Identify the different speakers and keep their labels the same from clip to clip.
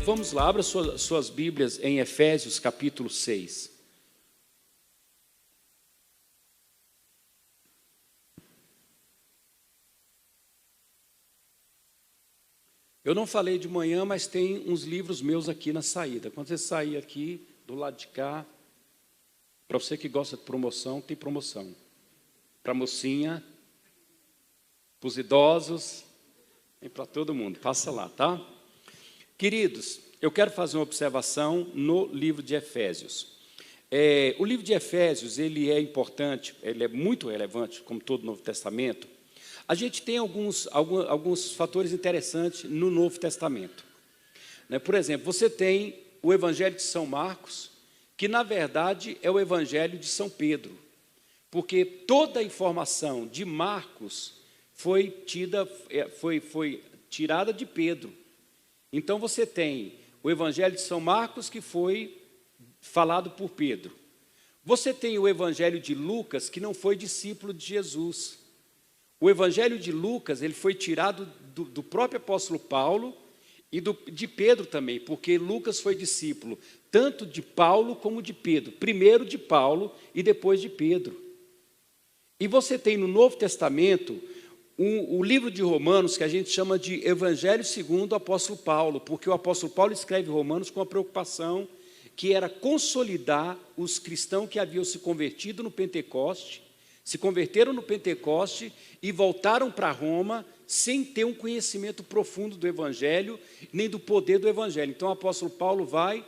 Speaker 1: Vamos lá, abra suas Bíblias em Efésios capítulo 6. Eu não falei de manhã, mas tem uns livros meus aqui na saída. Quando você sair aqui, do lado de cá, para você que gosta de promoção, tem promoção. Para a mocinha, para os idosos, tem para todo mundo. Passa lá, tá? Queridos, eu quero fazer uma observação no livro de Efésios. O livro de Efésios, ele é importante, ele é muito relevante, como todo o Novo Testamento. A gente tem alguns fatores interessantes no Novo Testamento. Por exemplo, você tem o Evangelho de São Marcos, que, na verdade, é o Evangelho de São Pedro, porque toda a informação de Marcos foi tirada de Pedro. Então, você tem o Evangelho de São Marcos, que foi falado por Pedro. Você tem o Evangelho de Lucas, que não foi discípulo de Jesus. O Evangelho de Lucas, ele foi tirado do próprio apóstolo Paulo e de Pedro também, porque Lucas foi discípulo tanto de Paulo como de Pedro. Primeiro de Paulo e depois de Pedro. E você tem no Novo Testamento o livro de Romanos, que a gente chama de Evangelho segundo o apóstolo Paulo, porque o apóstolo Paulo escreve Romanos com a preocupação que era consolidar os cristãos que haviam se convertido no Pentecoste, se converteram no Pentecoste e voltaram para Roma sem ter um conhecimento profundo do Evangelho, nem do poder do Evangelho. Então o apóstolo Paulo vai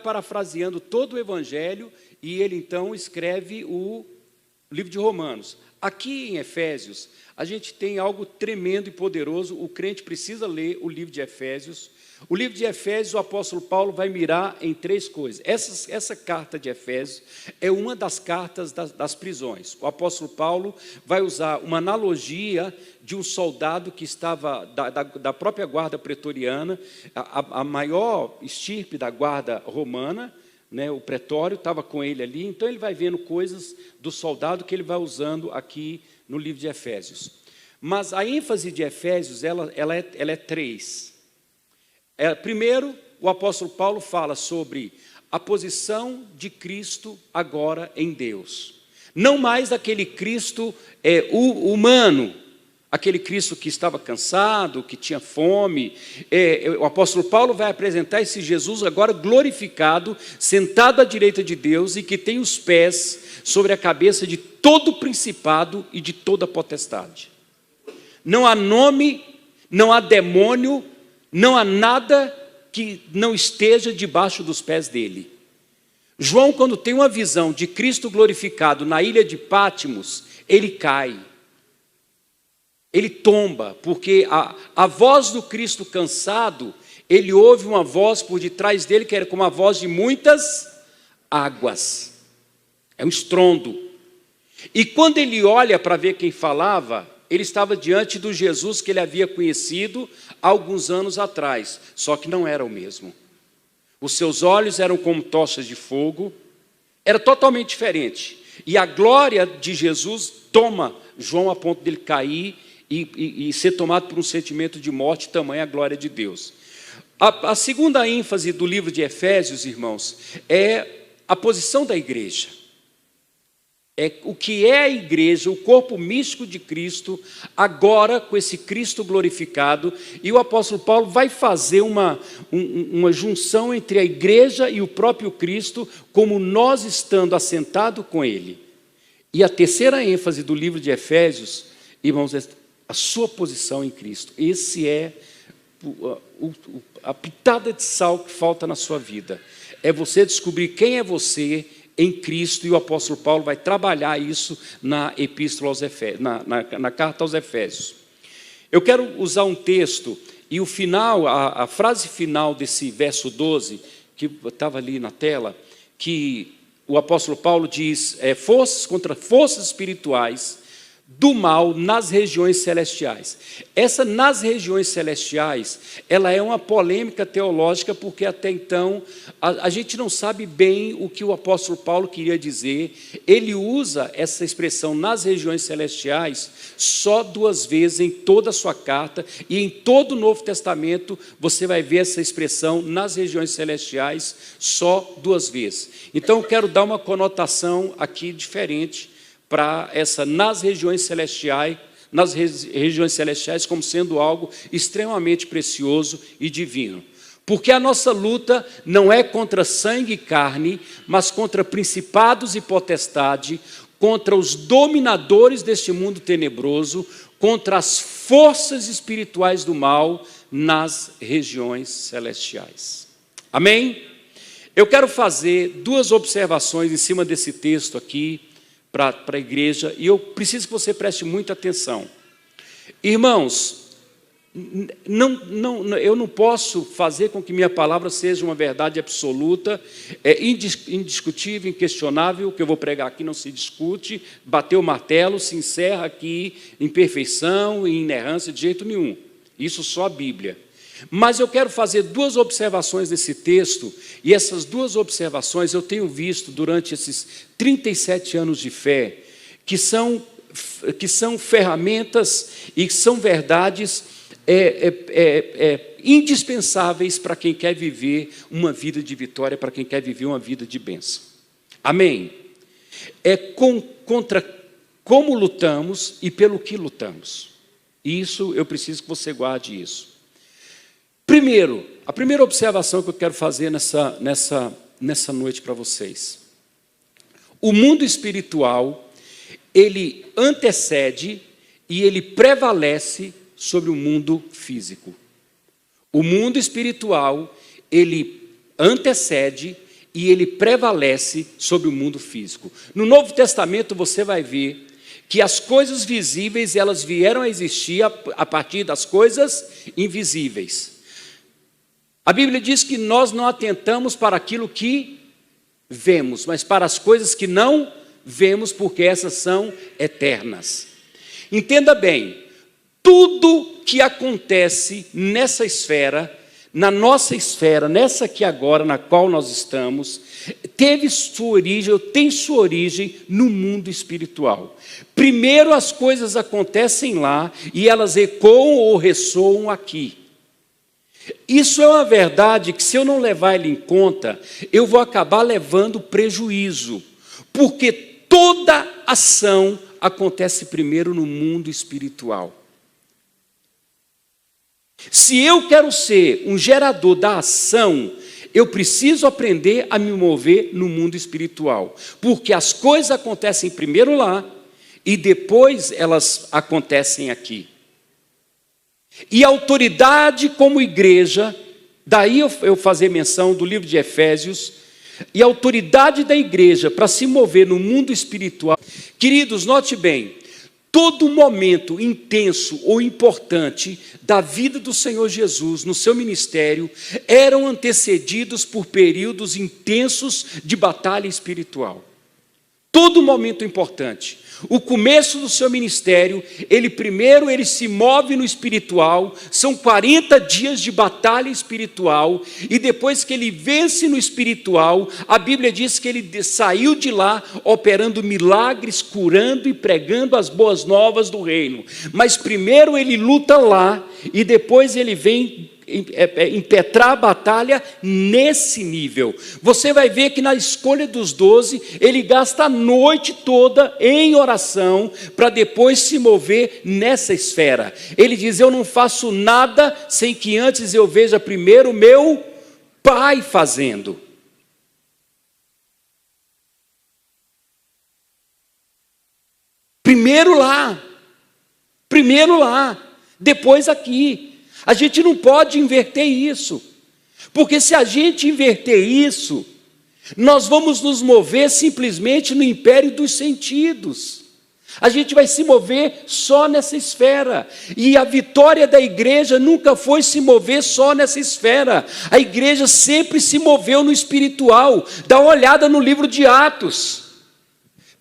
Speaker 1: parafraseando todo o Evangelho, e ele então escreve o livro de Romanos. Aqui em Efésios, a gente tem algo tremendo e poderoso. O crente precisa ler o livro de Efésios. O livro de Efésios, o apóstolo Paulo vai mirar em três coisas. Essa carta de Efésios é uma das cartas das prisões. O apóstolo Paulo vai usar uma analogia de um soldado que estava da própria guarda pretoriana, a maior estirpe da guarda romana, o pretório estava com ele ali. Então ele vai vendo coisas do soldado que ele vai usando aqui no livro de Efésios. Mas a ênfase de Efésios, ela é três. Primeiro, o apóstolo Paulo fala sobre a posição de Cristo agora em Deus. Não mais aquele Cristo humano, aquele Cristo que estava cansado, que tinha fome. O apóstolo Paulo vai apresentar esse Jesus agora glorificado, sentado à direita de Deus e que tem os pés sobre a cabeça de todo principado e de toda potestade. Não há nome, não há demônio, não há nada que não esteja debaixo dos pés dele. João, quando tem uma visão de Cristo glorificado na ilha de Pátimos, ele cai. Ele tomba, porque a voz do Cristo cansado, ele ouve uma voz por detrás dele, que era como a voz de muitas águas. É um estrondo. E quando ele olha para ver quem falava, ele estava diante do Jesus que ele havia conhecido há alguns anos atrás, só que não era o mesmo. Os seus olhos eram como tochas de fogo, era totalmente diferente. E a glória de Jesus toma João a ponto dele cair e ser tomado por um sentimento de morte, tamanha a glória de Deus. A segunda ênfase do livro de Efésios, irmãos, é a posição da igreja. O que é a igreja, o corpo místico de Cristo, agora com esse Cristo glorificado. E o apóstolo Paulo vai fazer uma junção entre a igreja e o próprio Cristo, como nós estando assentados com ele. E a terceira ênfase do livro de Efésios, irmãos, é a sua posição em Cristo. Esse é a pitada de sal que falta na sua vida. É você descobrir quem é você em Cristo, e o apóstolo Paulo vai trabalhar isso na epístola aos Efésios, na carta aos Efésios. Eu quero usar um texto, e o final, a frase final desse verso 12, que estava ali na tela, que o apóstolo Paulo diz, forças contra forças espirituais do mal nas regiões celestiais. Essa nas regiões celestiais, ela é uma polêmica teológica, porque até então a gente não sabe bem o que o apóstolo Paulo queria dizer. Ele usa essa expressão nas regiões celestiais só 2 vezes em toda a sua carta, e em todo o Novo Testamento você vai ver essa expressão nas regiões celestiais só 2 vezes. Então eu quero dar uma conotação aqui diferente para essa nas regiões celestiais, como sendo algo extremamente precioso e divino. Porque a nossa luta não é contra sangue e carne, mas contra principados e potestade, contra os dominadores deste mundo tenebroso, contra as forças espirituais do mal nas regiões celestiais. Amém? Eu quero fazer 2 observações em cima desse texto aqui, para a igreja, e eu preciso que você preste muita atenção. Irmãos, eu não posso fazer com que minha palavra seja uma verdade absoluta, indiscutível, inquestionável. O que eu vou pregar aqui não se discute, bateu o martelo, se encerra aqui em perfeição e inerrância de jeito nenhum. Isso só a Bíblia. Mas eu quero fazer 2 observações desse texto, e essas 2 observações eu tenho visto durante esses 37 anos de fé, que são ferramentas e que são verdades indispensáveis para quem quer viver uma vida de vitória, para quem quer viver uma vida de bênção. Amém? Contra como lutamos e pelo que lutamos. Isso, eu preciso que você guarde isso. Primeiro, a primeira observação que eu quero fazer nessa noite para vocês. O mundo espiritual, ele antecede e ele prevalece sobre o mundo físico. O mundo espiritual, ele antecede e ele prevalece sobre o mundo físico. No Novo Testamento você vai ver que as coisas visíveis, elas vieram a existir a partir das coisas invisíveis. A Bíblia diz que nós não atentamos para aquilo que vemos, mas para as coisas que não vemos, porque essas são eternas. Entenda bem, tudo que acontece nessa esfera, na nossa esfera, nessa aqui agora, na qual nós estamos, teve sua origem, ou tem sua origem no mundo espiritual. Primeiro as coisas acontecem lá, e elas ecoam ou ressoam aqui. Isso é uma verdade que, se eu não levar ele em conta, eu vou acabar levando prejuízo, porque toda ação acontece primeiro no mundo espiritual. Se eu quero ser um gerador da ação, eu preciso aprender a me mover no mundo espiritual, porque as coisas acontecem primeiro lá e depois elas acontecem aqui. E a autoridade como igreja, daí eu fazer menção do livro de Efésios, e a autoridade da igreja para se mover no mundo espiritual. Queridos, note bem, todo momento intenso ou importante da vida do Senhor Jesus no seu ministério eram antecedidos por períodos intensos de batalha espiritual. Todo momento importante. O começo do seu ministério, ele se move no espiritual, são 40 dias de batalha espiritual, e depois que ele vence no espiritual, a Bíblia diz que ele saiu de lá operando milagres, curando e pregando as boas novas do reino. Mas primeiro ele luta lá, e depois ele vem impetrar a batalha nesse nível. Você vai ver que na escolha dos 12, ele gasta a noite toda em oração, para depois se mover nessa esfera. Ele diz: eu não faço nada sem que antes eu veja primeiro o meu Pai fazendo. Primeiro lá, depois aqui. A gente não pode inverter isso, porque se a gente inverter isso, nós vamos nos mover simplesmente no império dos sentidos. A gente vai se mover só nessa esfera, e a vitória da igreja nunca foi se mover só nessa esfera. A igreja sempre se moveu no espiritual. Dá uma olhada no livro de Atos.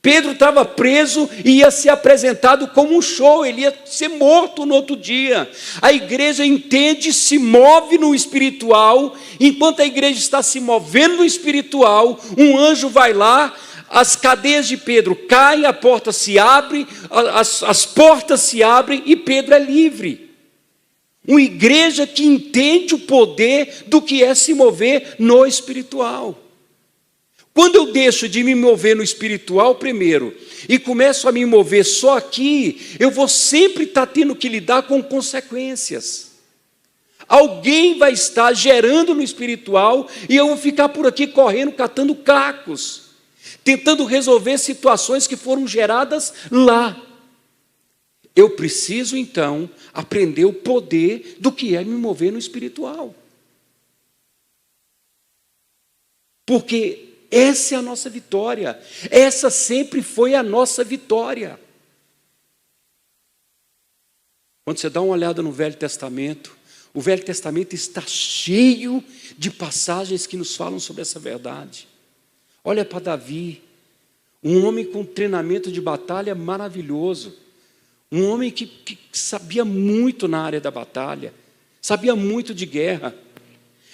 Speaker 1: Pedro estava preso e ia ser apresentado como um show, ele ia ser morto no outro dia. A igreja entende, se move no espiritual. Enquanto a igreja está se movendo no espiritual, um anjo vai lá, as cadeias de Pedro caem, a porta se abre, as portas se abrem e Pedro é livre. Uma igreja que entende o poder do que é se mover no espiritual. Quando eu deixo de me mover no espiritual primeiro e começo a me mover só aqui, eu vou sempre estar tendo que lidar com consequências. Alguém vai estar gerando no espiritual e eu vou ficar por aqui correndo, catando cacos, tentando resolver situações que foram geradas lá. Eu preciso então aprender o poder do que é me mover no espiritual. Porque essa é a nossa vitória. Essa sempre foi a nossa vitória. Quando você dá uma olhada no Velho Testamento, o Velho Testamento está cheio de passagens que nos falam sobre essa verdade. Olha para Davi, um homem com treinamento de batalha maravilhoso. Um homem que sabia muito na área da batalha, sabia muito de guerra.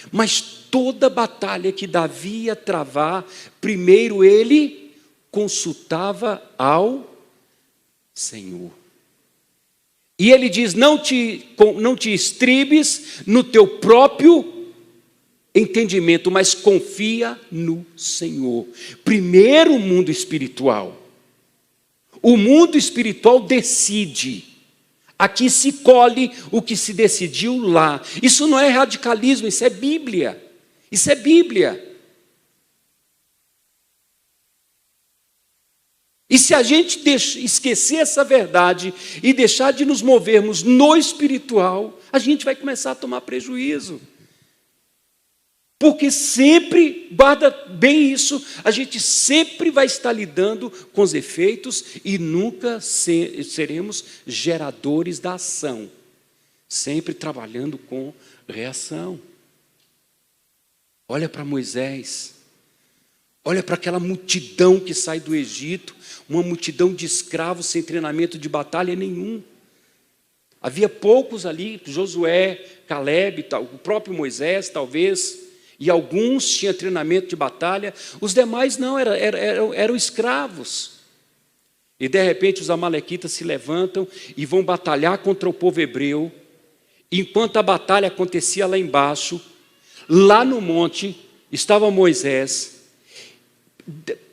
Speaker 1: Mas toda batalha que Davi ia travar, primeiro ele consultava ao Senhor. E ele diz, não te estribes no teu próprio entendimento, mas confia no Senhor. Primeiro o mundo espiritual. O mundo espiritual decide. Aqui se colhe o que se decidiu lá. Isso não é radicalismo, isso é Bíblia. Isso é Bíblia. E se a gente esquecer essa verdade e deixar de nos movermos no espiritual, a gente vai começar a tomar prejuízo. Porque sempre, guarda bem isso, a gente sempre vai estar lidando com os efeitos e nunca seremos geradores da ação. Sempre trabalhando com reação. Olha para Moisés. Olha para aquela multidão que sai do Egito, uma multidão de escravos sem treinamento de batalha nenhum. Havia poucos ali, Josué, Caleb, o próprio Moisés talvez, e alguns tinham treinamento de batalha, os demais não, eram escravos. E de repente os amalequitas se levantam e vão batalhar contra o povo hebreu. Enquanto a batalha acontecia lá embaixo, lá no monte, estava Moisés.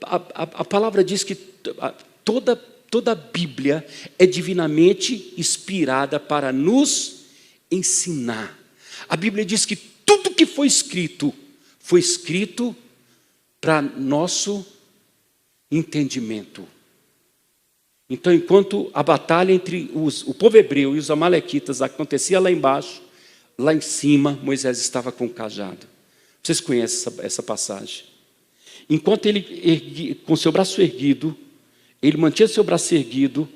Speaker 1: A palavra diz que toda a Bíblia é divinamente inspirada para nos ensinar. A Bíblia diz que tudo que foi escrito para nosso entendimento. Então, enquanto a batalha entre o povo hebreu e os amalequitas acontecia lá embaixo, lá em cima Moisés estava com o cajado. Vocês conhecem essa passagem? Enquanto ele, com seu braço erguido, ele mantinha seu braço erguido,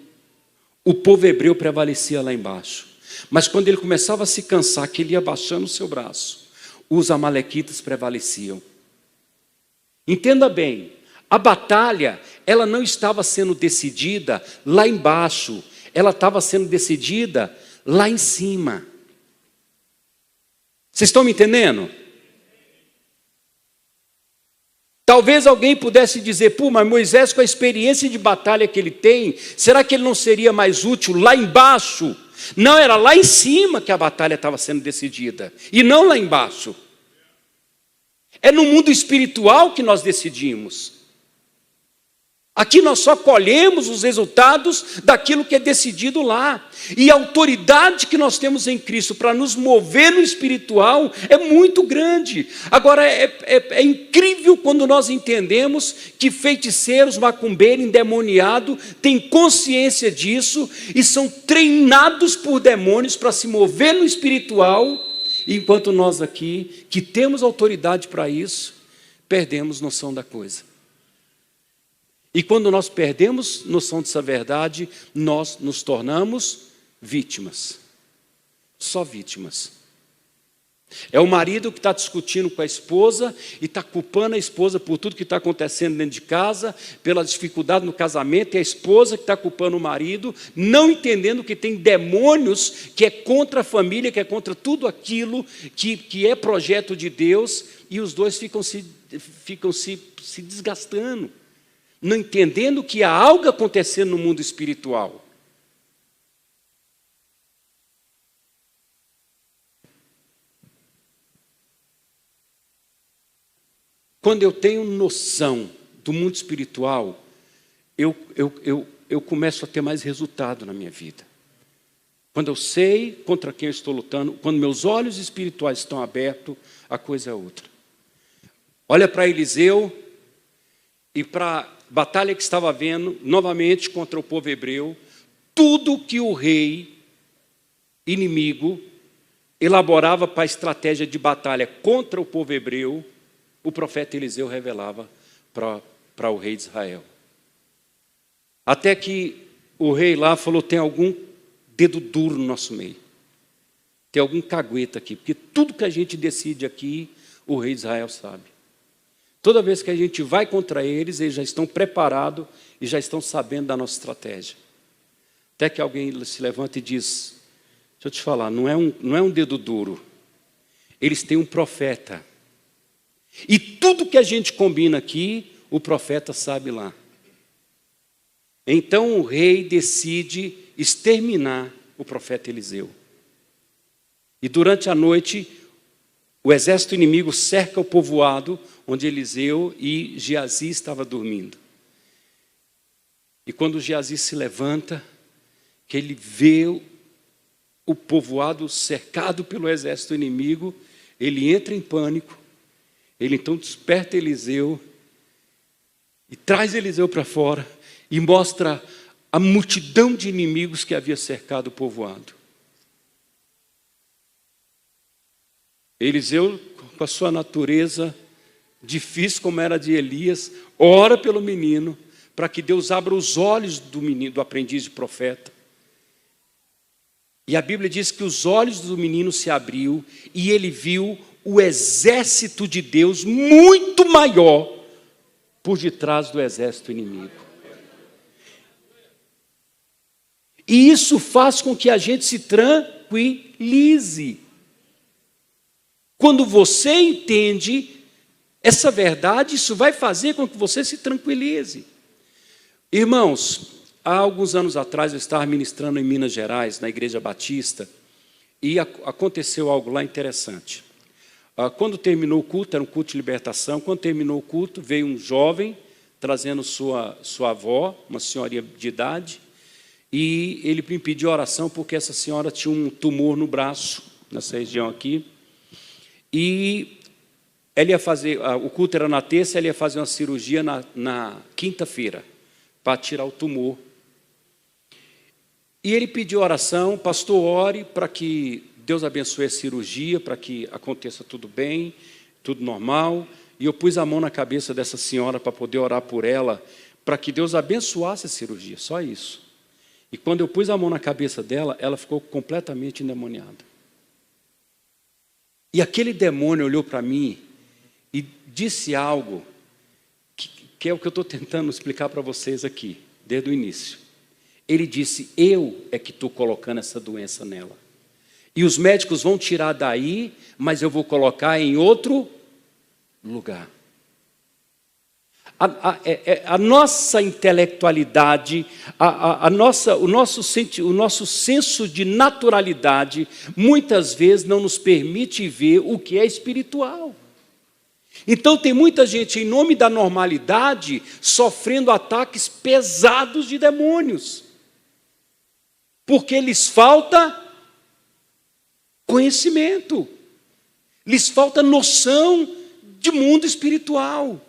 Speaker 1: o povo hebreu prevalecia lá embaixo. Mas quando ele começava a se cansar, que ele ia baixando o seu braço, os amalequitas prevaleciam. Entenda bem, a batalha, ela não estava sendo decidida lá embaixo, ela estava sendo decidida lá em cima. Vocês estão me entendendo? Talvez alguém pudesse dizer, mas Moisés, com a experiência de batalha que ele tem, será que ele não seria mais útil lá embaixo? Não, era lá em cima que a batalha estava sendo decidida, e não lá embaixo. É no mundo espiritual que nós decidimos. Aqui nós só colhemos os resultados daquilo que é decidido lá. E a autoridade que nós temos em Cristo para nos mover no espiritual é muito grande. Agora, é incrível quando nós entendemos que feiticeiros, macumbeiro, endemoniado, têm consciência disso e são treinados por demônios para se mover no espiritual, enquanto nós aqui, que temos autoridade para isso, perdemos noção da coisa. E quando nós perdemos noção dessa verdade, nós nos tornamos vítimas. Só vítimas. É o marido que está discutindo com a esposa e está culpando a esposa por tudo que está acontecendo dentro de casa, pela dificuldade no casamento, e a esposa que está culpando o marido, não entendendo que tem demônios que é contra a família, que é contra tudo aquilo que é projeto de Deus, e os dois ficam se desgastando, não entendendo que há algo acontecendo no mundo espiritual. Quando eu tenho noção do mundo espiritual, eu começo a ter mais resultado na minha vida. Quando eu sei contra quem eu estou lutando, quando meus olhos espirituais estão abertos, a coisa é outra. Olha para Eliseu e para a batalha que estava havendo, novamente contra o povo hebreu, tudo que o rei inimigo elaborava para a estratégia de batalha contra o povo hebreu, o profeta Eliseu revelava para o rei de Israel. Até que o rei lá falou: tem algum dedo duro no nosso meio. Tem algum cagueta aqui. Porque tudo que a gente decide aqui, o rei de Israel sabe. Toda vez que a gente vai contra eles, eles já estão preparados e já estão sabendo da nossa estratégia. Até que alguém se levanta e diz: deixa eu te falar, não é um dedo duro. Eles têm um profeta. E tudo que a gente combina aqui, o profeta sabe lá. Então o rei decide exterminar o profeta Eliseu. E durante a noite, o exército inimigo cerca o povoado onde Eliseu e Geazi estavam dormindo. E quando Geazi se levanta, que ele vê o povoado cercado pelo exército inimigo, ele entra em pânico. Ele então desperta Eliseu e traz Eliseu para fora e mostra a multidão de inimigos que havia cercado o povoado. Eliseu, com a sua natureza difícil como era a de Elias, ora pelo menino para que Deus abra os olhos do menino, do aprendiz de profeta. E a Bíblia diz que os olhos do menino se abriu e ele viu o exército de Deus muito maior por detrás do exército inimigo. E isso faz com que a gente se tranquilize. Quando você entende essa verdade, isso vai fazer com que você se tranquilize. Irmãos, há alguns anos atrás eu estava ministrando em Minas Gerais, na Igreja Batista, e aconteceu algo lá interessante. Quando terminou o culto, era um culto de libertação, quando terminou o culto, veio um jovem trazendo sua avó, uma senhorinha de idade, e ele me pediu oração porque essa senhora tinha um tumor no braço, nessa região aqui, e ela ia fazer, o culto era na terça, ela ia fazer uma cirurgia na quinta-feira, para tirar o tumor. E ele pediu oração: pastor, ore para que Deus abençoe a cirurgia, para que aconteça tudo bem, tudo normal. E eu pus a mão na cabeça dessa senhora para poder orar por ela, para que Deus abençoasse a cirurgia, só isso. E quando eu pus a mão na cabeça dela, ela ficou completamente endemoniada. E aquele demônio olhou para mim e disse algo que é o que eu estou tentando explicar para vocês aqui, desde o início. Ele disse: eu é que estou colocando essa doença nela. E os médicos vão tirar daí, mas eu vou colocar em outro lugar. A nossa intelectualidade, o nosso senso de naturalidade, muitas vezes não nos permite ver o que é espiritual. Então tem muita gente, em nome da normalidade, sofrendo ataques pesados de demônios, porque lhes falta conhecimento, lhes falta noção de mundo espiritual.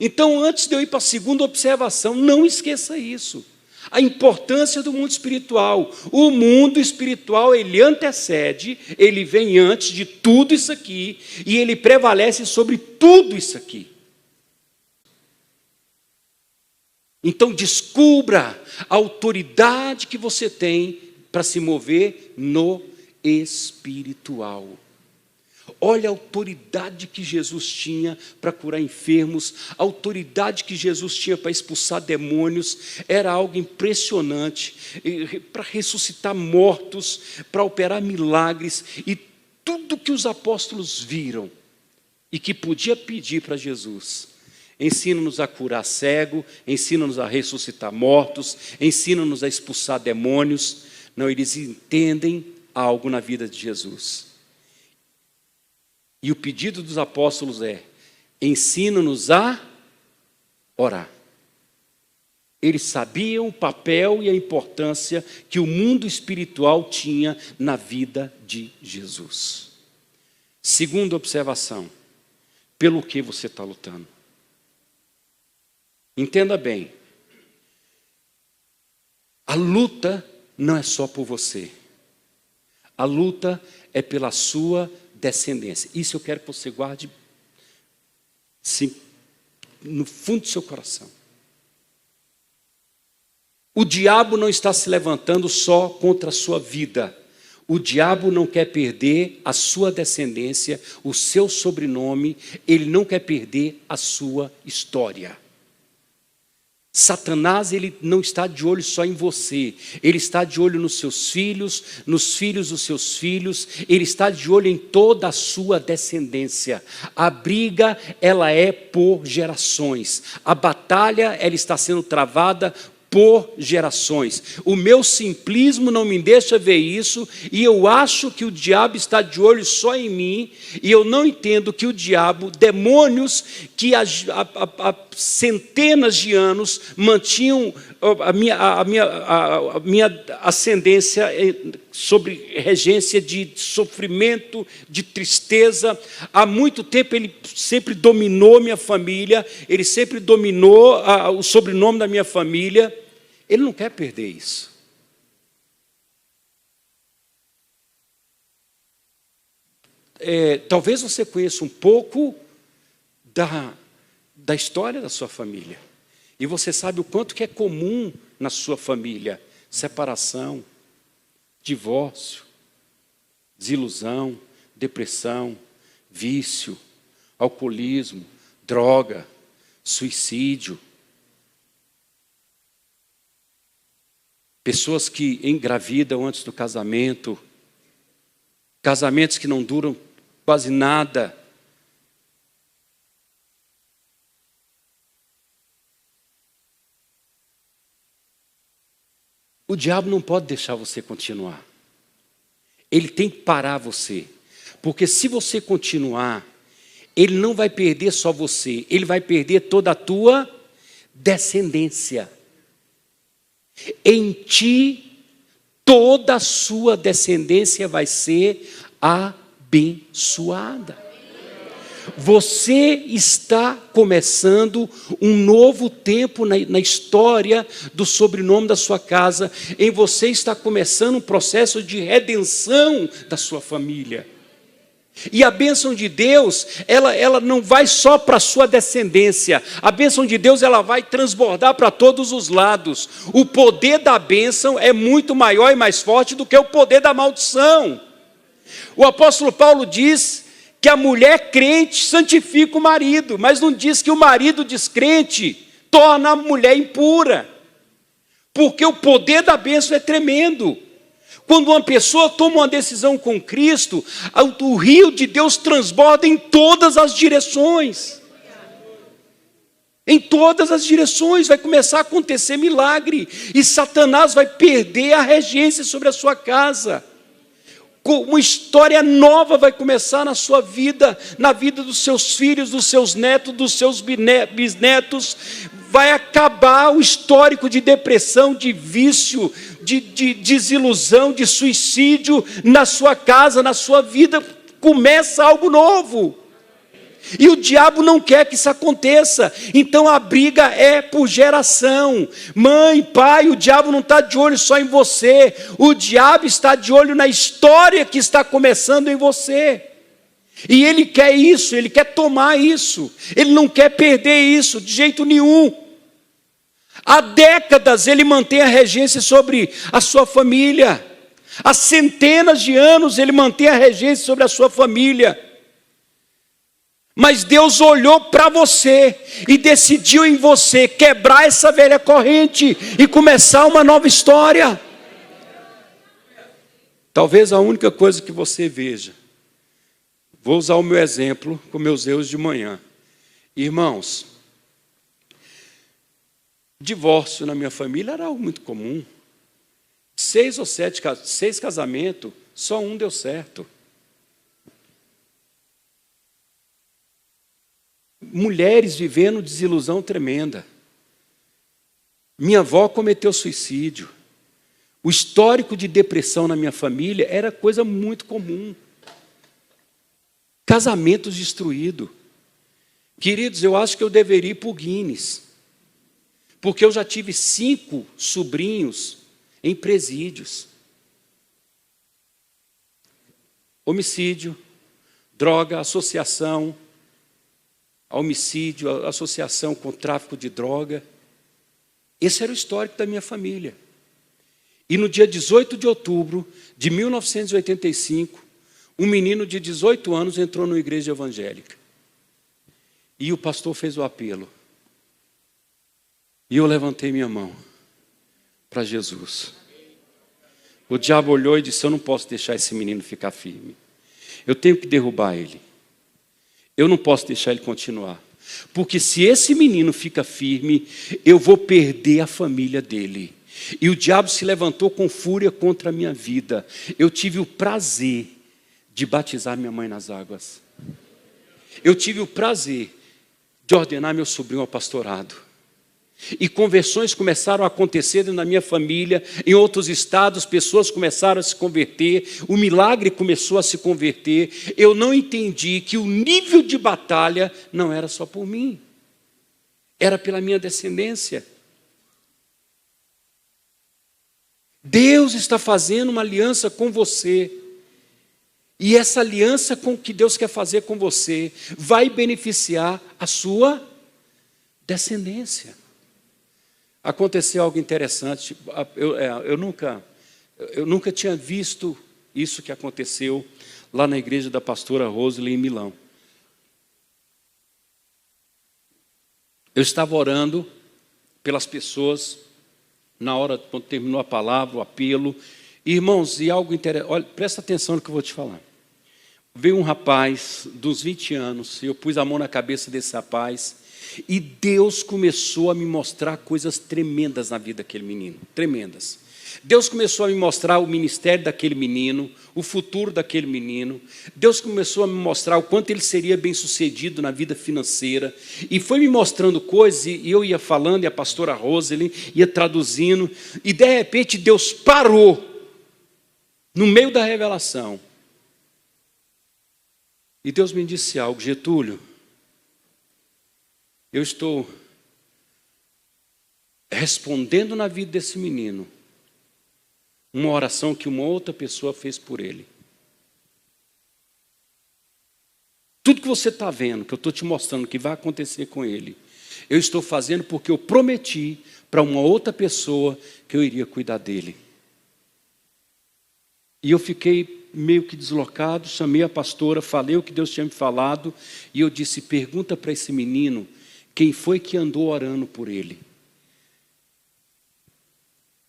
Speaker 1: Então, antes de eu ir para a segunda observação, não esqueça isso. A importância do mundo espiritual. O mundo espiritual, ele antecede, ele vem antes de tudo isso aqui, e ele prevalece sobre tudo isso aqui. Então, descubra a autoridade que você tem para se mover no espiritual. Olha a autoridade que Jesus tinha para curar enfermos, a autoridade que Jesus tinha para expulsar demônios, era algo impressionante, para ressuscitar mortos, para operar milagres, e tudo que os apóstolos viram, e que podia pedir para Jesus: ensina-nos a curar cego, ensina-nos a ressuscitar mortos, ensina-nos a expulsar demônios. Não, eles entendem algo na vida de Jesus. E o pedido dos apóstolos é: ensina-nos a orar. Eles sabiam o papel e a importância que o mundo espiritual tinha na vida de Jesus. Segunda observação: pelo que você está lutando? Entenda bem, a luta não é só por você, a luta é pela sua descendência. Isso eu quero que você guarde, sim, no fundo do seu coração. O diabo não está se levantando só contra a sua vida. O diabo não quer perder a sua descendência, o seu sobrenome, ele não quer perder a sua história. Satanás, ele não está de olho só em você, ele está de olho nos seus filhos, nos filhos dos seus filhos, ele está de olho em toda a sua descendência. A briga, ela é por gerações, a batalha, ela está sendo travada por gerações. O meu simplismo não me deixa ver isso, e eu acho que o diabo está de olho só em mim, e eu não entendo que o diabo, demônios que há centenas de anos mantinham a minha ascendência sobre regência de sofrimento, de tristeza. Há muito tempo ele sempre dominou minha família, ele sempre dominou o sobrenome da minha família. Ele não quer perder isso. Talvez você conheça um pouco da história da sua família, e você sabe o quanto que é comum na sua família: separação, divórcio, desilusão, depressão, vício, alcoolismo, droga, suicídio. Pessoas que engravidam antes do casamento, casamentos que não duram quase nada. O diabo não pode deixar você continuar. Ele tem que parar você. Porque se você continuar, ele não vai perder só você, ele vai perder toda a tua descendência. Em ti, toda a sua descendência vai ser abençoada. Você está começando um novo tempo na história do sobrenome da sua casa. Em você está começando um processo de redenção da sua família. E a bênção de Deus, ela não vai só para a sua descendência. A bênção de Deus, ela vai transbordar para todos os lados. O poder da bênção é muito maior e mais forte do que o poder da maldição. O apóstolo Paulo diz que a mulher crente santifica o marido, mas não diz que o marido descrente torna a mulher impura. Porque o poder da bênção é tremendo. Quando uma pessoa toma uma decisão com Cristo, o rio de Deus transborda em todas as direções. Em todas as direções vai começar a acontecer milagre, e Satanás vai perder a regência sobre a sua casa. Uma história nova vai começar na sua vida, na vida dos seus filhos, dos seus netos, dos seus bisnetos. Vai acabar o histórico de depressão, de vício, de desilusão, de suicídio na sua casa, na sua vida. Começa algo novo. E o diabo não quer que isso aconteça. Então a briga é por geração. Mãe, pai, o diabo não está de olho só em você. O diabo está de olho na história que está começando em você. E ele quer isso, ele quer tomar isso. Ele não quer perder isso de jeito nenhum. Há décadas ele mantém a regência sobre a sua família. Há centenas de anos ele mantém a regência sobre a sua família. Mas Deus olhou para você e decidiu em você quebrar essa velha corrente e começar uma nova história. Talvez a única coisa que você veja, vou usar o meu exemplo com meus erros de manhã. Irmãos, divórcio na minha família era algo muito comum. 6 ou 7 casamentos, só um deu certo. Mulheres vivendo desilusão tremenda. Minha avó cometeu suicídio. O histórico de depressão na minha família era coisa muito comum. Casamentos destruídos. Queridos, eu acho que eu deveria ir para o Guinness, porque eu já tive 5 sobrinhos em presídios. Homicídio, droga, associação a homicídio, associação com tráfico de droga. Esse era o histórico da minha família. E no dia 18 de outubro de 1985, um menino de 18 anos entrou numa igreja evangélica. E o pastor fez o apelo. E eu levantei minha mão para Jesus. O diabo olhou e disse: eu não posso deixar esse menino ficar firme. Eu tenho que derrubar ele. Eu não posso deixar ele continuar. Porque se esse menino fica firme, eu vou perder a família dele. E o diabo se levantou com fúria contra a minha vida. Eu tive o prazer de batizar minha mãe nas águas. Eu tive o prazer de ordenar meu sobrinho ao pastorado. E conversões começaram a acontecer na minha família, em outros estados, pessoas começaram a se converter, o milagre começou a se converter. Eu não entendi que o nível de batalha não era só por mim, era pela minha descendência. Deus está fazendo uma aliança com você, e essa aliança com que Deus quer fazer com você vai beneficiar a sua descendência. Aconteceu algo interessante. Eu nunca tinha visto isso que aconteceu lá na igreja da pastora Rosely em Milão. Eu estava orando pelas pessoas na hora quando terminou a palavra, o apelo. Irmãos, e algo interessante, olha, presta atenção no que eu vou te falar. Veio um rapaz dos 20 anos, e eu pus a mão na cabeça desse rapaz, e Deus começou a me mostrar coisas tremendas na vida daquele menino, tremendas. Deus começou a me mostrar o ministério daquele menino, o futuro daquele menino. Deus começou a me mostrar o quanto ele seria bem-sucedido na vida financeira. E foi me mostrando coisas, e eu ia falando, e a pastora Rosely ia traduzindo, e de repente Deus parou, no meio da revelação. E Deus me disse algo: Getúlio, eu estou respondendo na vida desse menino uma oração que uma outra pessoa fez por ele. Tudo que você está vendo, que eu estou te mostrando que vai acontecer com ele, eu estou fazendo porque eu prometi para uma outra pessoa que eu iria cuidar dele. E eu fiquei meio que deslocado, chamei a pastora, falei o que Deus tinha me falado, e eu disse: pergunta para esse menino quem foi que andou orando por ele.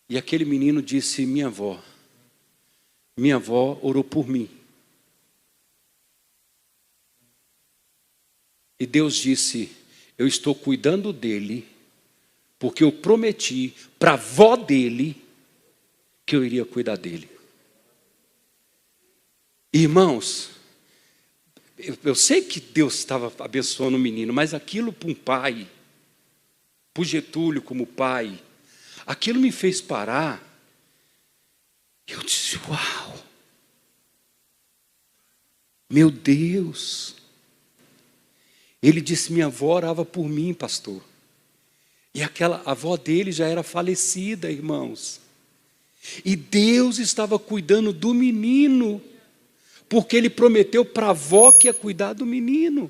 Speaker 1: E aquele menino disse: minha avó orou por mim. E Deus disse: eu estou cuidando dele, porque eu prometi para a avó dele que eu iria cuidar dele. Irmãos, eu sei que Deus estava abençoando o menino, mas aquilo para um pai, para o Getúlio como pai, aquilo me fez parar. Eu disse: uau, meu Deus. Ele disse: minha avó orava por mim, pastor. E aquela avó dele já era falecida, irmãos. E Deus estava cuidando do menino, porque ele prometeu para a avó que ia cuidar do menino.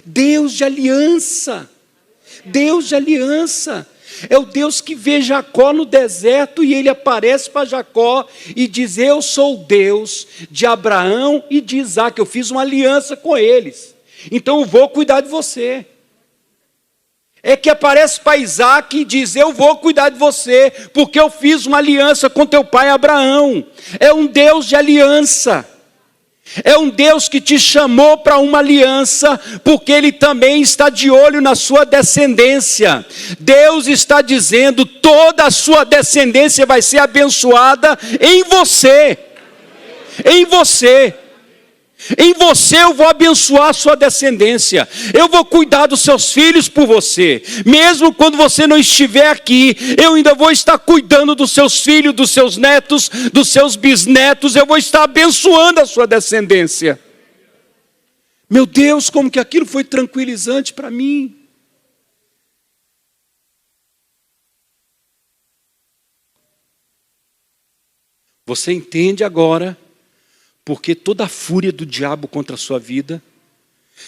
Speaker 1: Deus de aliança. Deus de aliança. É o Deus que vê Jacó no deserto e ele aparece para Jacó e diz: eu sou o Deus de Abraão e de Isaac, eu fiz uma aliança com eles, então eu vou cuidar de você. É que aparece para Isaac e diz: eu vou cuidar de você, porque eu fiz uma aliança com teu pai Abraão. É um Deus de aliança. É um Deus que te chamou para uma aliança, porque Ele também está de olho na sua descendência. Deus está dizendo: toda a sua descendência vai ser abençoada em você. Em você. Em você eu vou abençoar a sua descendência. Eu vou cuidar dos seus filhos por você. Mesmo quando você não estiver aqui, eu ainda vou estar cuidando dos seus filhos, dos seus netos, dos seus bisnetos. Eu vou estar abençoando a sua descendência. Meu Deus, como que aquilo foi tranquilizante para mim. Você entende agora porque toda a fúria do diabo contra a sua vida?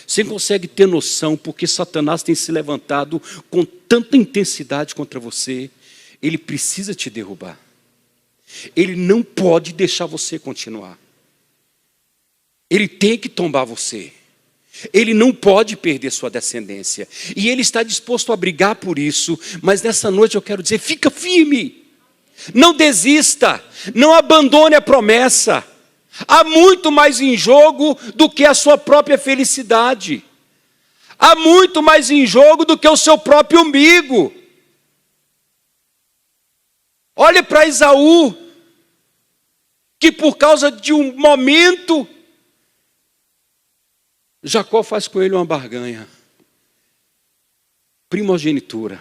Speaker 1: Você consegue ter noção porque Satanás tem se levantado com tanta intensidade contra você? Ele precisa te derrubar. Ele não pode deixar você continuar. Ele tem que tombar você. Ele não pode perder sua descendência. E ele está disposto a brigar por isso. Mas nessa noite eu quero dizer: fica firme. Não desista. Não abandone a promessa. Há muito mais em jogo do que a sua própria felicidade. Há muito mais em jogo do que o seu próprio umbigo. Olhe para Esaú, que por causa de um momento, Jacó faz com ele uma barganha. Primogenitura.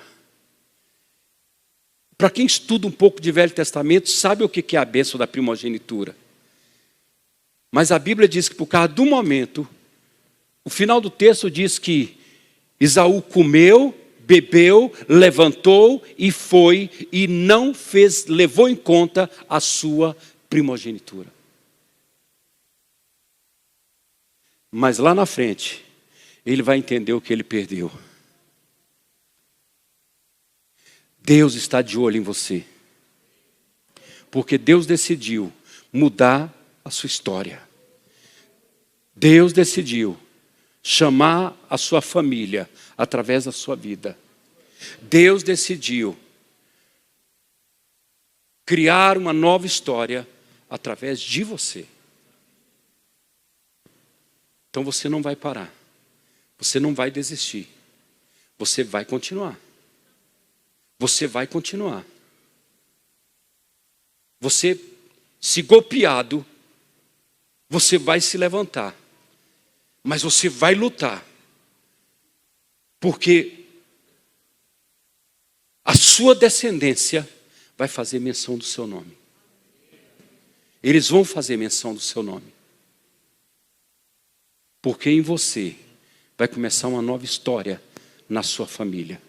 Speaker 1: Para quem estuda um pouco de Velho Testamento, sabe o que é a bênção da primogenitura. Mas a Bíblia diz que por causa do momento, o final do texto diz que Esaú comeu, bebeu, levantou e foi, e não levou em conta a sua primogenitura. Mas lá na frente, ele vai entender o que ele perdeu. Deus está de olho em você. Porque Deus decidiu mudar a sua história. Deus decidiu chamar a sua família através da sua vida. Deus decidiu criar uma nova história através de você. Então você não vai parar. Você não vai desistir. Você vai continuar. Você vai continuar. Você, se golpeado, você vai se levantar. Mas você vai lutar. Porque a sua descendência vai fazer menção do seu nome. Eles vão fazer menção do seu nome. Porque em você vai começar uma nova história na sua família.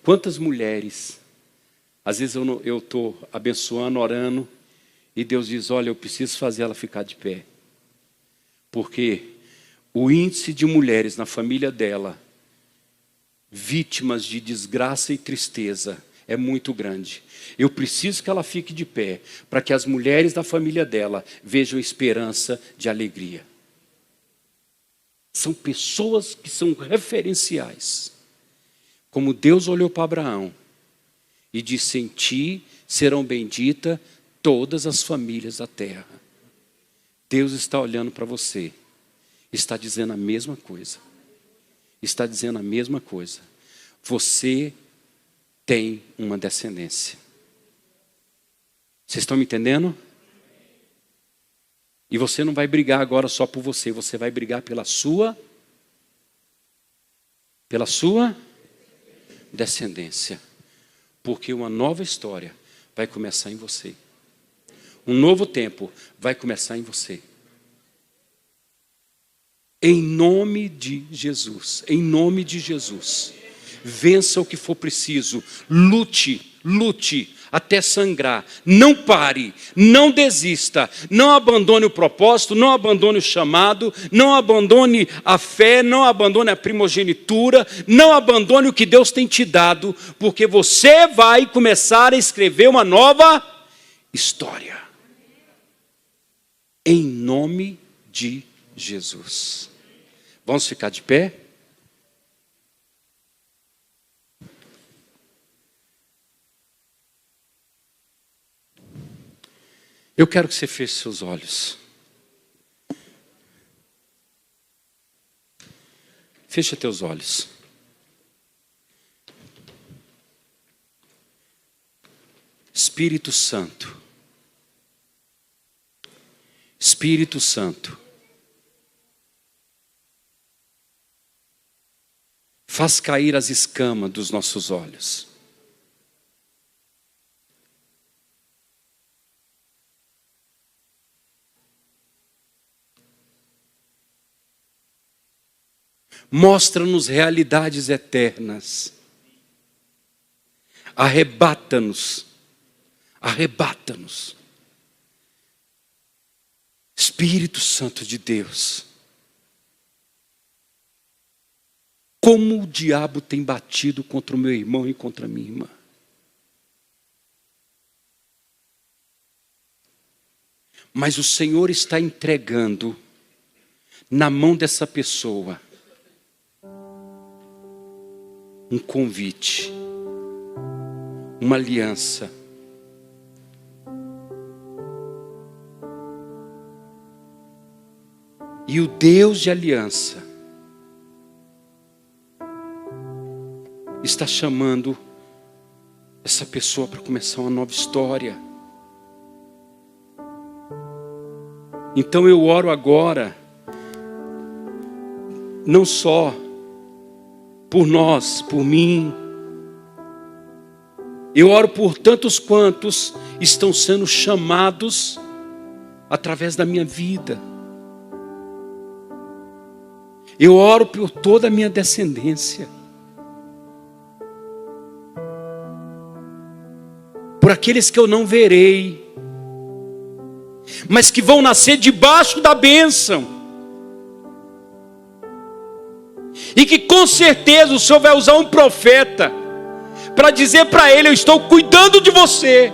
Speaker 1: Quantas mulheres, às vezes eu estou abençoando, orando, e Deus diz: olha, eu preciso fazer ela ficar de pé. Porque o índice de mulheres na família dela, vítimas de desgraça e tristeza, é muito grande. Eu preciso que ela fique de pé, para que as mulheres da família dela vejam esperança de alegria. São pessoas que são referenciais. Como Deus olhou para Abraão e disse: em ti serão benditas todas as famílias da terra. Deus está olhando para você, está dizendo a mesma coisa. Está dizendo a mesma coisa. Você tem uma descendência. Vocês estão me entendendo? E você não vai brigar agora só por você, você vai brigar pela sua descendência. Porque uma nova história vai começar em você. Um novo tempo vai começar em você. Em nome de Jesus. Em nome de Jesus. Vença o que for preciso. Lute até sangrar. Não pare, não desista, não abandone o propósito, não abandone o chamado, não abandone a fé, não abandone a primogenitura, não abandone o que Deus tem te dado, porque você vai começar a escrever uma nova história. Em nome de Jesus. Vamos ficar de pé? Eu quero que você feche seus olhos. Fecha teus olhos. Espírito Santo. Espírito Santo. Faz cair as escamas dos nossos olhos. Mostra-nos realidades eternas. Arrebata-nos. Arrebata-nos. Espírito Santo de Deus. Como o diabo tem batido contra o meu irmão e contra a minha irmã. Mas o Senhor está entregando na mão dessa pessoa um convite, uma aliança. E o Deus de aliança está chamando essa pessoa para começar uma nova história. Então eu oro agora, não só por nós, por mim. Eu oro por tantos quantos estão sendo chamados através da minha vida. Eu oro por toda a minha descendência. Por aqueles que eu não verei, mas que vão nascer debaixo da bênção. E que com certeza o Senhor vai usar um profeta para dizer para ele: eu estou cuidando de você.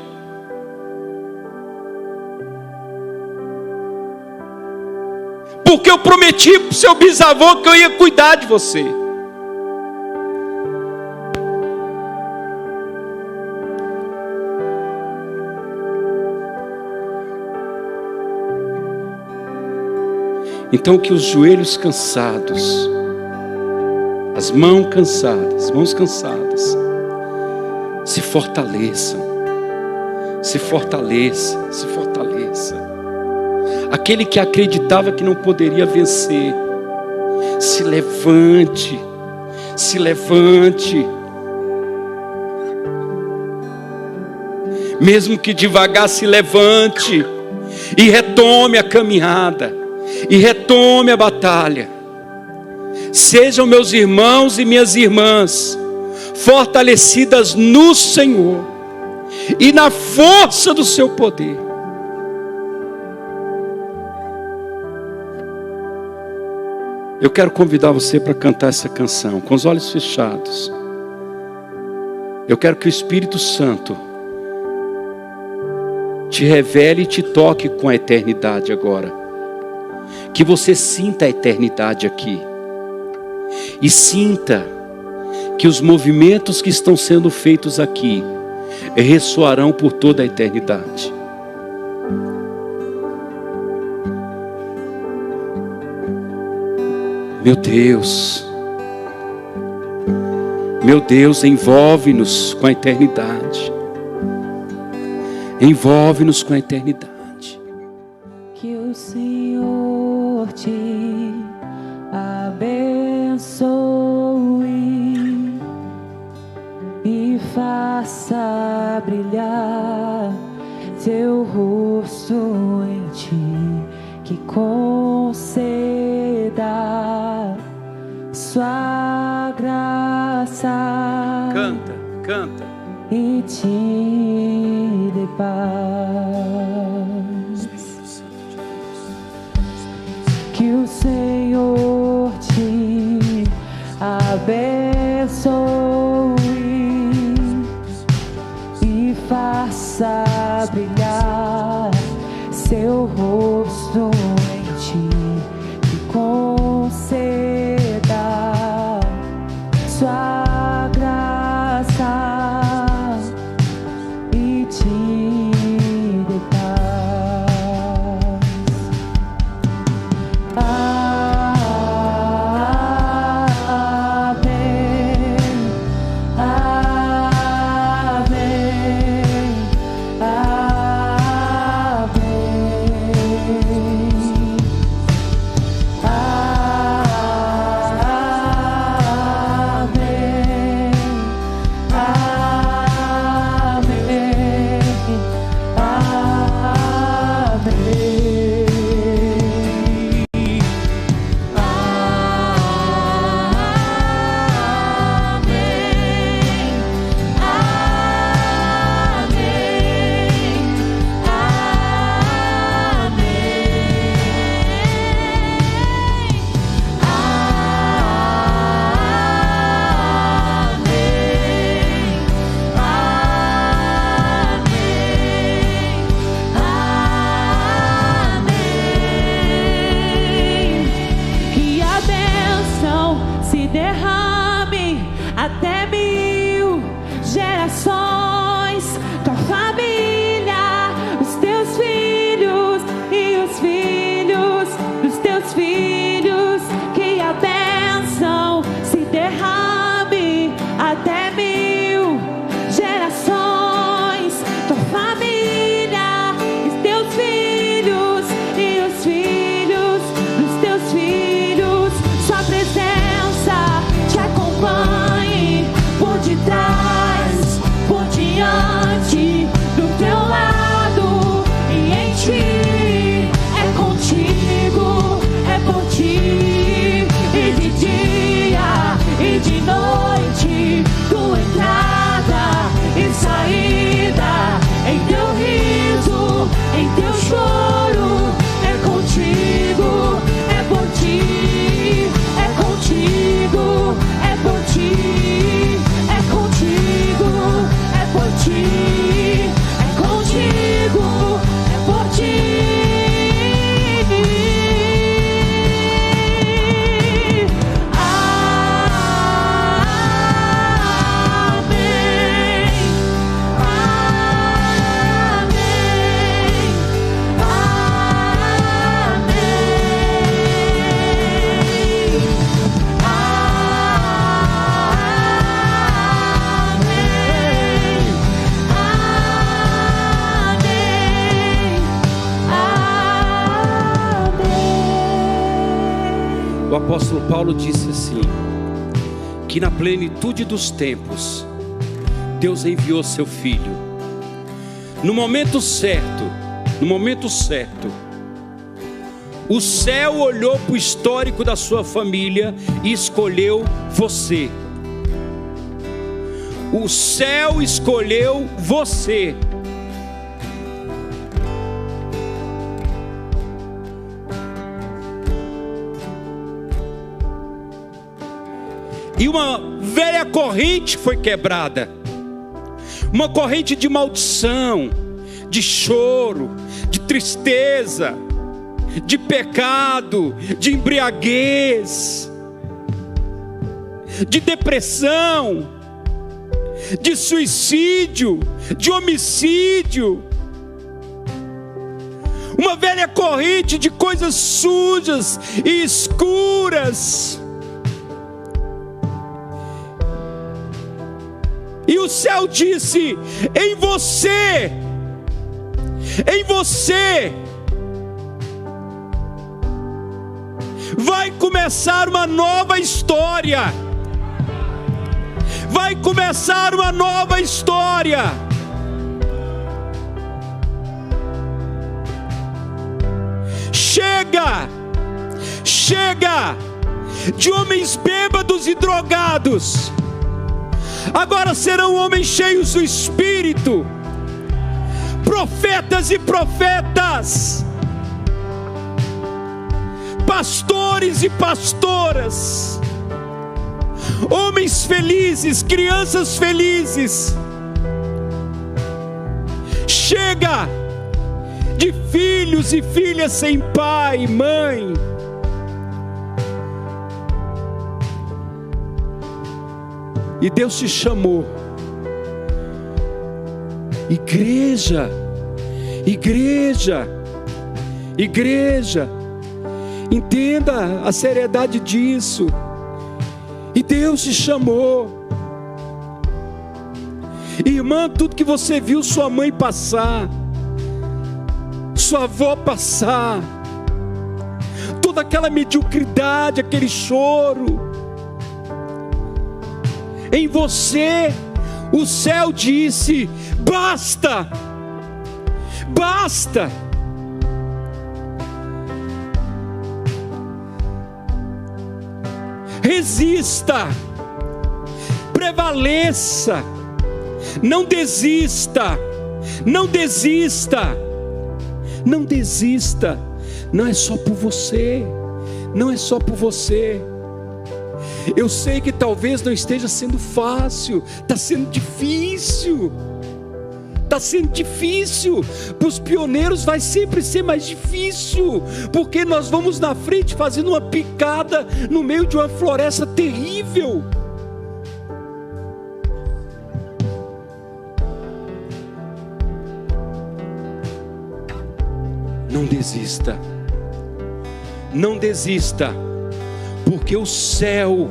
Speaker 1: Porque eu prometi para o seu bisavô que eu ia cuidar de você. Então que os joelhos cansados, as mãos cansadas, se fortaleçam, se fortaleça, se fortaleça. Aquele que acreditava que não poderia vencer, se levante, se levante. Mesmo que devagar, se levante e retome a caminhada, e retome a batalha. Sejam meus irmãos e minhas irmãs fortalecidas no Senhor e na força do seu poder. Eu quero convidar você para cantar essa canção com os olhos fechados. Eu quero que o Espírito Santo te revele e te toque com a eternidade agora. Que você sinta a eternidade aqui. E sinta que os movimentos que estão sendo feitos aqui ressoarão por toda a eternidade. Meu Deus, envolve-nos com a eternidade. Envolve-nos com a eternidade.
Speaker 2: Que o Senhor te abençoe e faça brilhar teu rosto em ti, que conceda sua graça.
Speaker 1: Canta.
Speaker 2: E te paz. Que o Senhor te abençoe e faça brilhar seu rosto em ti, e conceda sua graça e te dê paz. Amém, amém,
Speaker 1: O apóstolo Paulo disse assim, que na plenitude dos tempos, Deus enviou seu Filho. No momento certo, o céu olhou para o histórico da sua família e escolheu você. O céu escolheu você. E uma velha corrente foi quebrada. Uma corrente de maldição, de choro, de tristeza, de pecado, de embriaguez, de depressão, de suicídio, de homicídio. Uma velha corrente de coisas sujas e escuras. E o céu disse: em você vai começar uma nova história. Vai começar uma nova história. Chega de homens bêbados e drogados. Agora serão homens cheios do Espírito, profetas e profetas, pastores e pastoras, homens felizes, crianças felizes. Chega de filhos e filhas sem pai e mãe. E Deus te chamou. Igreja, igreja, igreja, entenda a seriedade disso. E Deus te chamou. Irmã, tudo que você viu sua mãe passar, sua avó passar, toda aquela mediocridade, aquele choro, em você o céu disse: basta, basta. Resista, prevaleça, não desista, não desista, não desista. Não é só por você, não é só por você. Eu sei que talvez não esteja sendo fácil, está sendo difícil. Está sendo difícil. Para os pioneiros vai sempre ser mais difícil, porque nós vamos na frente fazendo uma picada no meio de uma floresta terrível. Não desista, não desista, porque o céu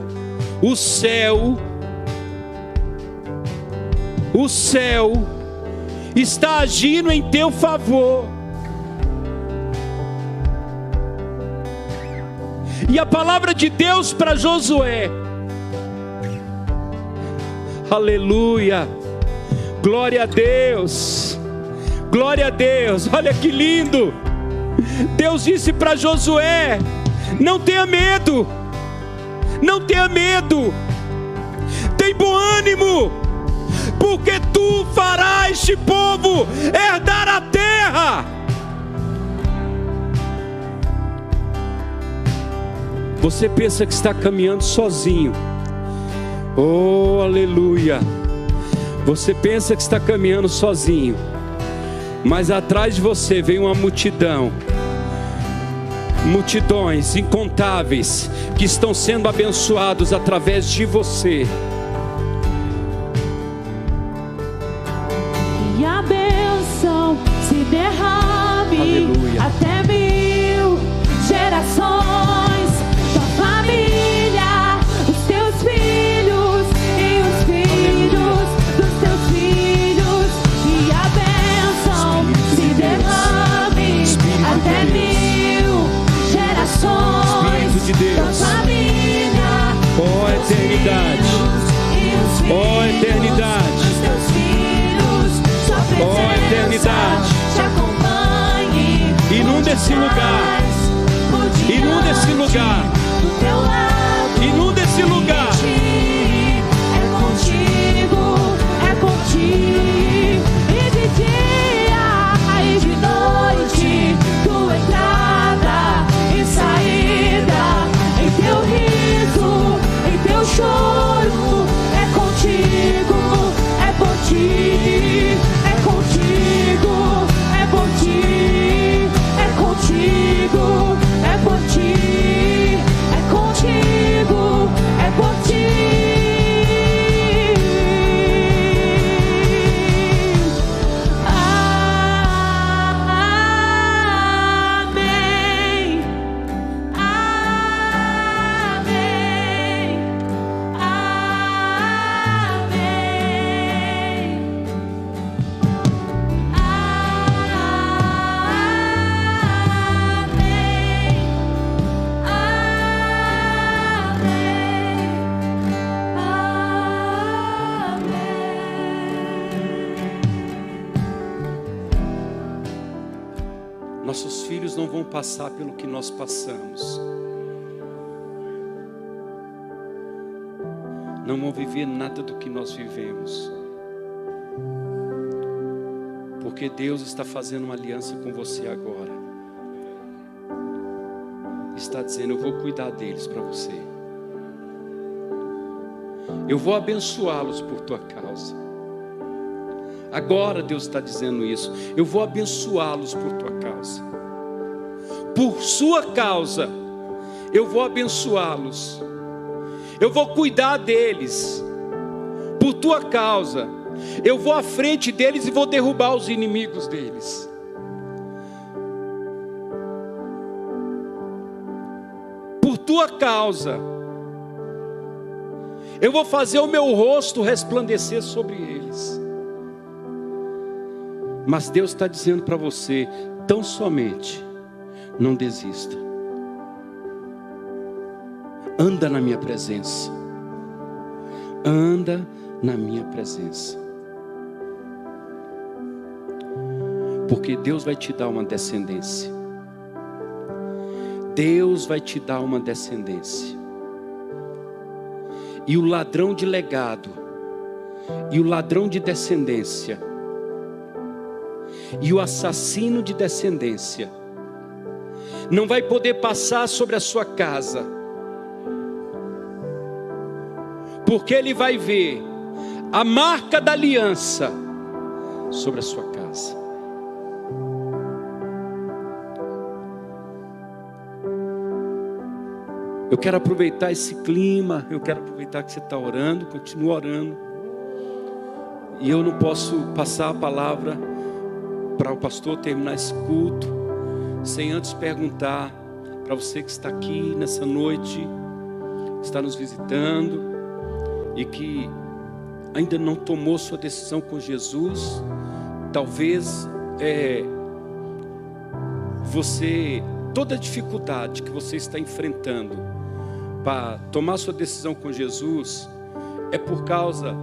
Speaker 1: está agindo em teu favor. E a palavra de Deus para Josué, aleluia, glória a Deus, glória a Deus. Olha que lindo. Deus disse para Josué: não tenha medo, não tenha medo, tem bom ânimo, porque tu farás este povo herdar a terra. Você pensa que está caminhando sozinho, oh aleluia. Você pensa que está caminhando sozinho, mas atrás de você vem uma multidão, multidões incontáveis que estão sendo abençoados através de você.
Speaker 2: E a bênção se derrame,
Speaker 1: aleluia,
Speaker 2: até 1000 gerações, tua família, os teus filhos e os filhos dos teus filhos. E a bênção se derrame, até 1000 gerações,
Speaker 1: Espírito de Deus,
Speaker 2: tua família,
Speaker 1: ó eternidade, ó eternidade, ó eternidade,
Speaker 2: te acompanhe,
Speaker 1: inunda esse lugar, inunda esse lugar,
Speaker 2: do teu lado,
Speaker 1: inunda esse lugar.
Speaker 2: é contigo, e de dia e de noite, tua entrada e saída, em teu riso, em teu choro, é contigo, é por ti, é contigo, é por ti, é contigo, é por ti, é contigo, é por ti. Amém, amém,
Speaker 1: Nossos filhos não vão passar pelo que nós passamos, não vão viver nada do que nós vivemos, Porque Deus está fazendo uma aliança com você agora. Está dizendo: eu vou cuidar deles para você. Eu vou abençoá-los por tua causa. Agora Deus está dizendo isso. Eu vou abençoá-los por tua causa. Por sua causa, eu vou abençoá-los. Eu vou cuidar deles. Por tua causa, eu vou à frente deles e vou derrubar os inimigos deles. Por tua causa, eu vou fazer o meu rosto resplandecer sobre eles. Mas Deus está dizendo para você: tão somente não desista. Anda na minha presença. Anda na minha presença. Porque Deus vai te dar uma descendência. Deus vai te dar uma descendência. E o ladrão de legado, e o ladrão de descendência, e o assassino de descendência, não vai poder passar sobre a sua casa. Porque ele vai ver a marca da aliança sobre a sua casa. Eu quero aproveitar esse clima. Eu quero aproveitar que você está orando. Continua orando. E eu não posso passar a palavra para o pastor terminar esse culto sem antes perguntar para você que está aqui nessa noite, está nos visitando e que ainda não tomou sua decisão com Jesus. Talvez toda a dificuldade que você está enfrentando para tomar sua decisão com Jesus é por causa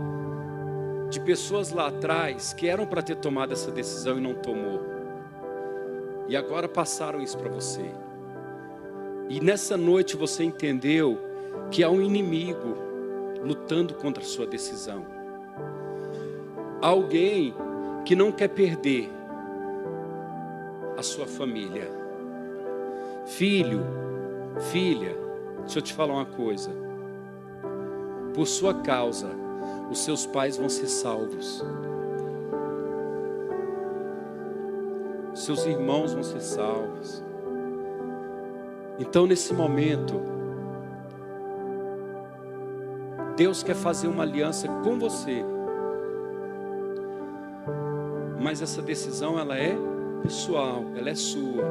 Speaker 1: de pessoas lá atrás que eram para ter tomado essa decisão e não tomou, e agora passaram isso para você. E nessa noite você entendeu que há um inimigo lutando contra a sua decisão. Alguém que não quer perder a sua família. Filho, filha, deixa eu te falar uma coisa. Por sua causa, os seus pais vão ser salvos. Seus irmãos vão ser salvos. Então, nesse momento, Deus quer fazer uma aliança com você. Mas essa decisão, ela é pessoal, ela é sua.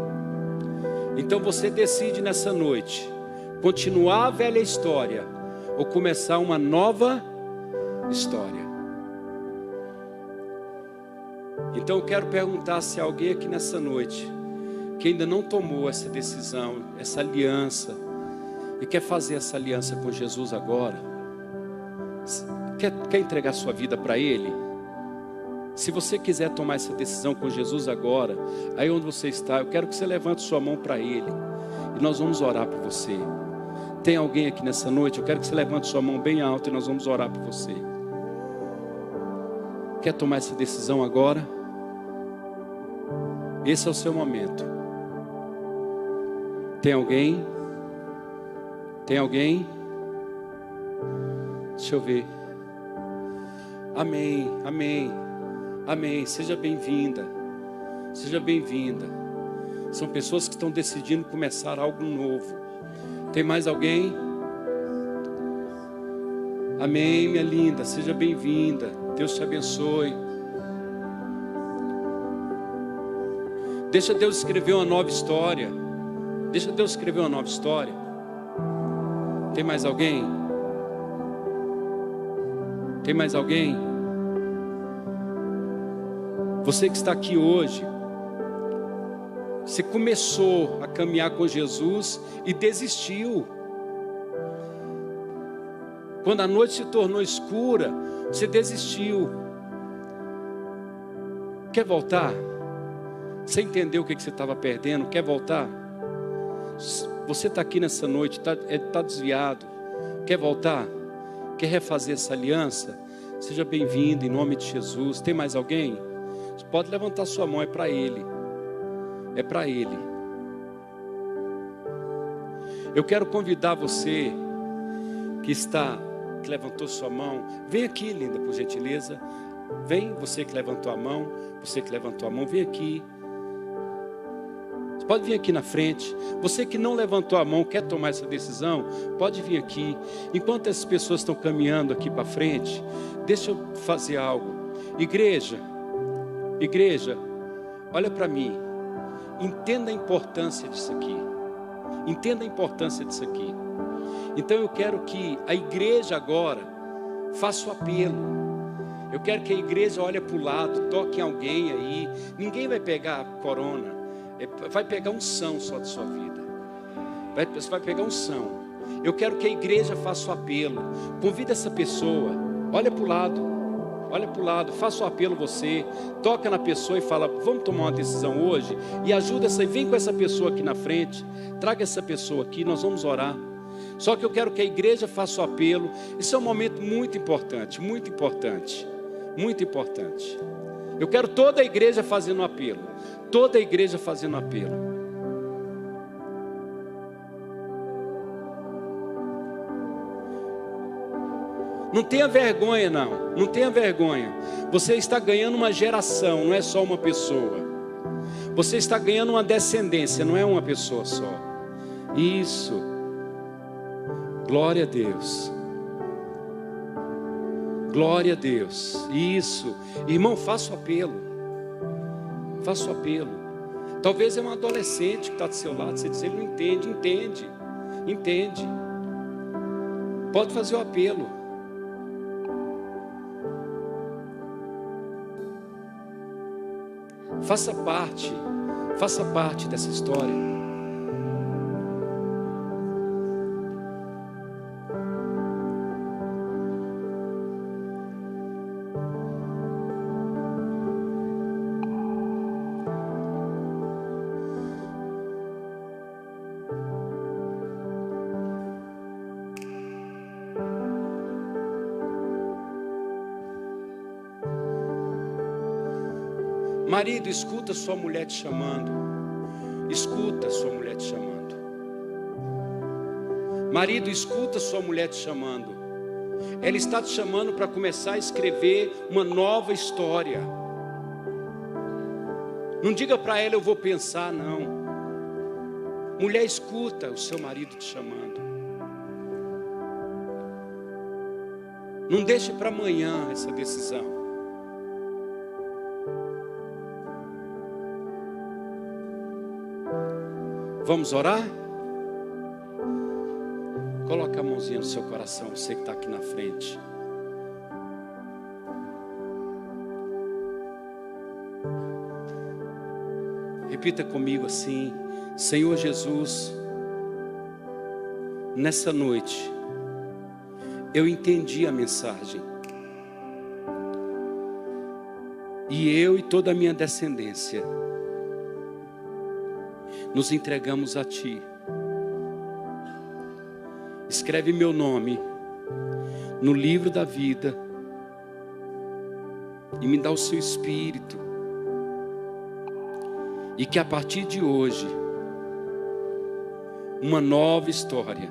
Speaker 1: Então você decide nessa noite continuar a velha história ou começar uma nova história. Então eu quero perguntar se há alguém aqui nessa noite que ainda não tomou essa decisão, essa aliança, e quer fazer essa aliança com Jesus agora. Quer entregar sua vida para Ele? Se você quiser tomar essa decisão com Jesus agora, aí onde você está, eu quero que você levante sua mão para Ele e nós vamos orar por você. Tem alguém aqui nessa noite? Eu quero que você levante sua mão bem alta e nós vamos orar por você. Quer tomar essa decisão agora? Esse é o seu momento. Tem alguém? Tem alguém? Deixa eu ver. Amém, amém, amém. Seja bem-vinda, seja bem-vinda. São pessoas que estão decidindo começar algo novo. Tem mais alguém? Amém, minha linda, seja bem-vinda. Deus te abençoe. Deixa Deus escrever uma nova história. Deixa Deus escrever uma nova história. Tem mais alguém? Tem mais alguém? Você que está aqui hoje, você começou a caminhar com Jesus e desistiu. Quando a noite se tornou escura, você desistiu. Quer voltar? Você entendeu o que você estava perdendo? Quer voltar? Você está aqui nessa noite, está desviado. Quer voltar? Quer refazer essa aliança? Seja bem-vindo em nome de Jesus. Tem mais alguém? Pode levantar sua mão, é para Ele. É para Ele. Eu quero convidar você que levantou sua mão. Vem aqui, linda, por gentileza. Vem, você que levantou a mão. Você que levantou a mão, vem aqui. Você pode vir aqui na frente. Você que não levantou a mão, quer tomar essa decisão, pode vir aqui. Enquanto essas pessoas estão caminhando aqui para frente, deixa eu fazer algo. Igreja, olha para mim. Entenda a importância disso aqui. Entenda a importância disso aqui. Então eu quero que a igreja agora faça o apelo. Eu quero que a igreja olhe para o lado, toque em alguém aí. Ninguém vai pegar corona. Vai pegar unção só de sua vida. Você vai pegar unção. Eu quero que a igreja faça o apelo. Convida essa pessoa. Olha para o lado. Olha para o lado, faça o apelo você, toca na pessoa e fala, vamos tomar uma decisão hoje, e ajuda vem com essa pessoa aqui na frente, traga essa pessoa aqui, nós vamos orar. Só que eu quero que a igreja faça o apelo. Isso é um momento muito importante, muito importante, muito importante. Eu quero toda a igreja fazendo um apelo, toda a igreja fazendo um apelo. Não tenha vergonha, não tenha vergonha. Você está ganhando uma geração, não é só uma pessoa. Você está ganhando uma descendência, não é uma pessoa só. Isso. Glória a Deus. Glória a Deus. Isso. Irmão, faça o apelo. Faça o apelo. Talvez é um adolescente que está do seu lado. Você diz, ele não entende. Entende. Pode fazer o apelo. Faça parte dessa história. Marido, escuta sua mulher te chamando. Escuta sua mulher te chamando. Marido, escuta sua mulher te chamando. Ela está te chamando para começar a escrever uma nova história. Não diga para ela, eu vou pensar, não. Mulher, escuta o seu marido te chamando. Não deixe para amanhã essa decisão. Vamos orar? Coloca a mãozinha no seu coração, você que está aqui na frente. Repita comigo assim: Senhor Jesus, nessa noite eu entendi a mensagem. E eu e toda a minha descendência nos entregamos a Ti. Escreve meu nome no livro da vida e me dá o Seu Espírito, e que a partir de hoje uma nova história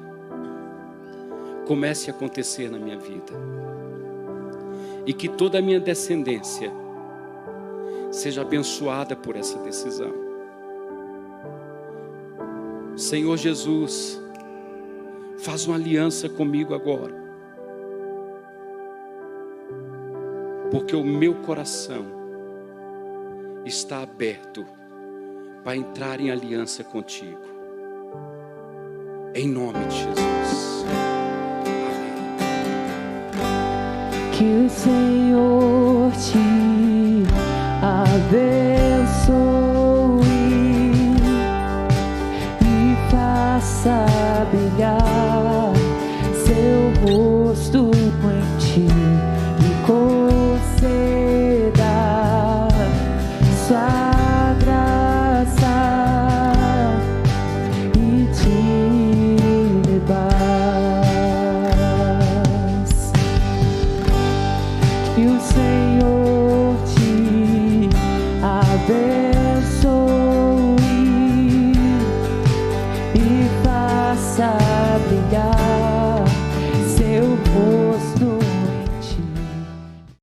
Speaker 1: comece a acontecer na minha vida, e que toda a minha descendência seja abençoada por essa decisão. Senhor Jesus, faz uma aliança comigo agora, porque o meu coração está aberto para entrar em aliança contigo, em nome de Jesus. Amém.
Speaker 2: Que o Senhor te abençoe.